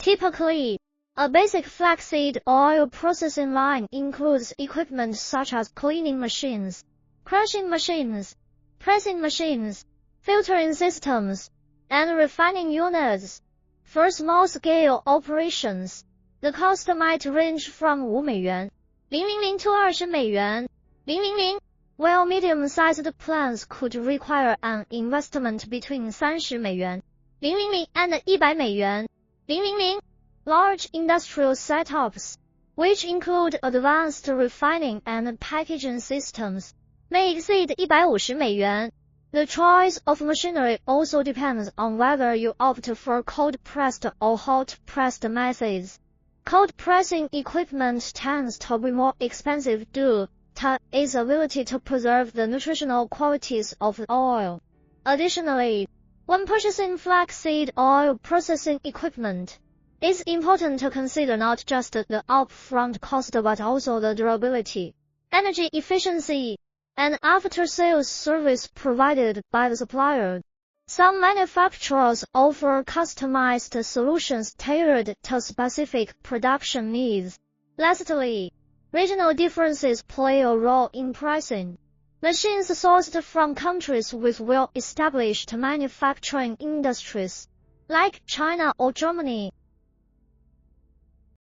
Typically, a basic flaxseed oil processing line includes equipment such as cleaning machines, crushing machines, pressing machines, filtering systems, and refining units. For small-scale operations, the cost might range from $5 to $20, while medium-sized plants could require an investment between $30 and $100. Large industrial setups, which include advanced refining and packaging systems, may exceed $150. The choice of machinery also depends on whether you opt for cold-pressed or hot-pressed methods. Cold-pressing equipment tends to be more expensive due to its ability to preserve the nutritional qualities of the oil. Additionally, when purchasing flaxseed oil processing equipment, it's important to consider not just the upfront cost but also the durability, energy efficiency, and after-sales service provided by the supplier. Some manufacturers offer customized solutions tailored to specific production needs. Lastly, regional differences play a role in pricing. Machines sourced from countries with well-established manufacturing industries, like China or Germany,